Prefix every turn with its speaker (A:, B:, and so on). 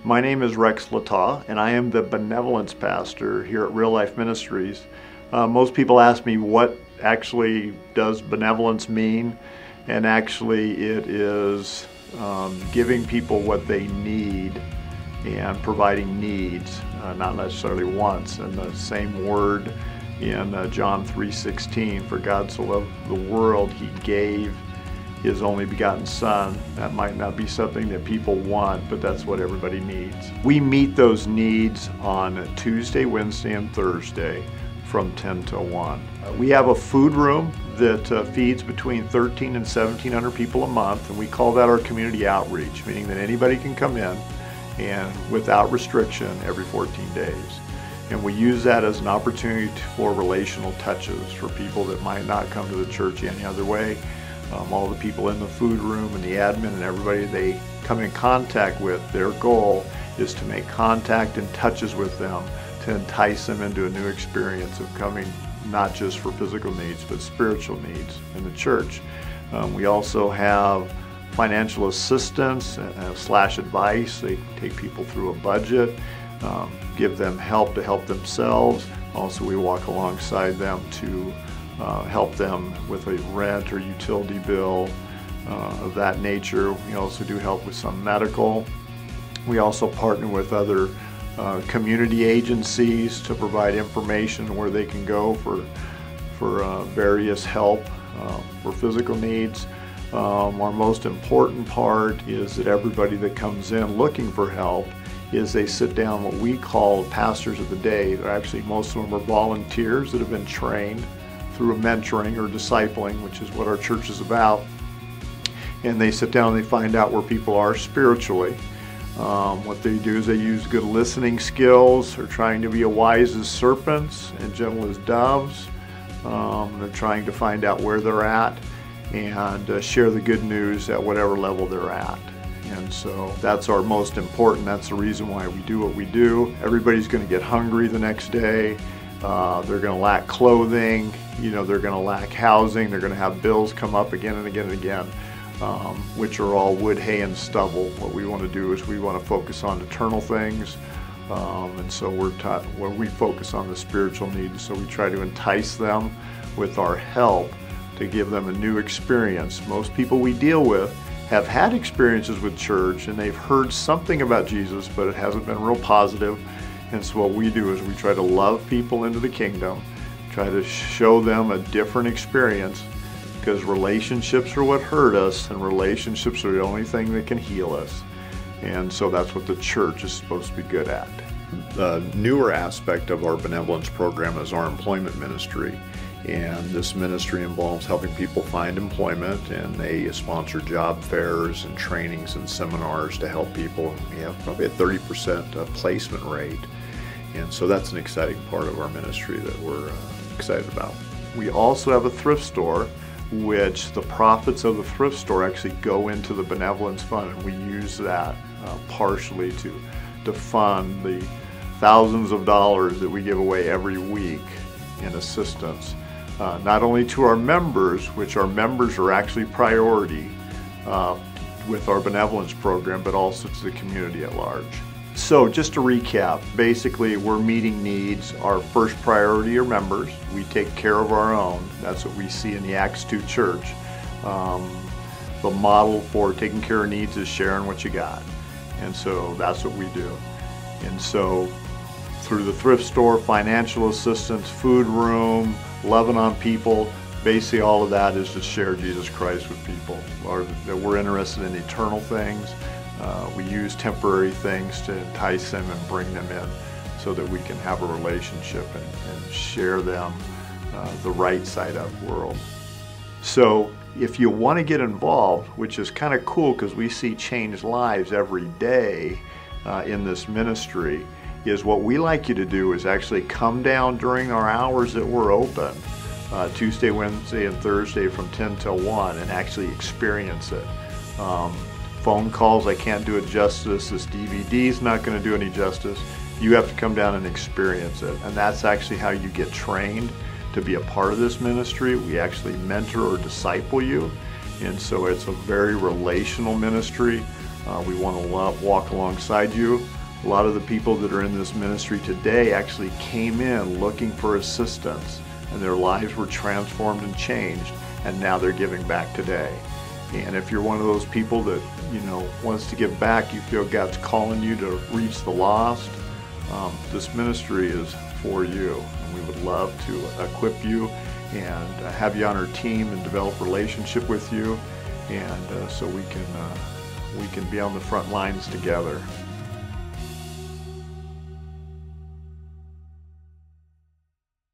A: My name is Rex Lataw, and I am the Benevolence Pastor here at Real Life Ministries. Most people ask me what actually does benevolence mean, and actually it is giving people what they need and providing needs, not necessarily wants. And the same word in John 3:16, for God so loved the world, He gave His only begotten Son. That might not be something that people want, but that's what everybody needs. We meet those needs on Tuesday, Wednesday, and Thursday from 10 to 1. We have a food room that feeds between 1,300 and 1,700 people a month, and we call that our community outreach, meaning that anybody can come in and without restriction every 14 days. And we use that as an opportunity for relational touches for people that might not come to the church any other way. All the people in the food room and the admin and everybody they come in contact with, their goal is to make contact and touches with them to entice them into a new experience of coming not just for physical needs but spiritual needs in the church. We also have financial assistance slash advice. They take people through a budget, give them help to help themselves. Also, we walk alongside them to help them with a rent or utility bill of that nature. We also do help with some medical. We also partner with other community agencies to provide information where they can go for various help for physical needs. Our most important part is that everybody that comes in looking for help is they sit down what we call pastors of the day. They're actually, most of them are volunteers that have been trained through mentoring or discipling, which is what our church is about. And they sit down and they find out where people are spiritually. What they do is they use good listening skills. They're trying to be as wise as serpents and gentle as doves. They're trying to find out where they're at and share the good news at whatever level they're at. And so that's our most important. That's the reason why we do what we do. Everybody's going to get hungry the next day. They're going to lack clothing. They're going to lack housing. They're going to have bills come up again and again and again, which are all wood, hay, and stubble. What we want to do is we want to focus on eternal things. And so we focus on the spiritual needs. So we try to entice them with our help to give them a new experience. Most people we deal with have had experiences with church and they've heard something about Jesus, but it hasn't been real positive. And so what we do is we try to love people into the kingdom, try to show them a different experience, because relationships are what hurt us and relationships are the only thing that can heal us. And so that's what the church is supposed to be good at. The newer aspect of our benevolence program is our employment ministry. And this ministry involves helping people find employment, and they sponsor job fairs and trainings and seminars to help people. We have probably a 30% placement rate. And so that's an exciting part of our ministry that we're excited about. We also have a thrift store, which the profits of the thrift store actually go into the benevolence fund, and we use that partially to fund the thousands of dollars that we give away every week in assistance. Not only to our members, which our members are actually priority with our benevolence program, but also to the community at large. So just to recap, basically we're meeting needs. Our first priority are members. We take care of our own. That's what we see in the Acts 2 church. The model for taking care of needs is sharing what you got. And so that's what we do. And so through the thrift store, financial assistance, food room, loving on people, basically all of that is to share Jesus Christ with people, or that we're interested in eternal things. We use temporary things to entice them and bring them in so that we can have a relationship and share them the right side of the world. So if you want to get involved, which is kind of cool because we see changed lives every day in this ministry, is what we like you to do is actually come down during our hours that we're open, Tuesday, Wednesday, and Thursday from 10 till 1, and actually experience it. Phone calls, I can't do it justice. This DVD is not going to do any justice. You have to come down and experience it. And that's actually how you get trained to be a part of this ministry. We actually mentor or disciple you. And so it's a very relational ministry. We want to walk alongside you. A lot of the people that are in this ministry today actually came in looking for assistance, and their lives were transformed and changed, and now they're giving back today. And if you're one of those people that, wants to give back, you feel God's calling you to reach the lost, this ministry is for you. And we would love to equip you and have you on our team and develop a relationship with you, and so we can be on the front lines together.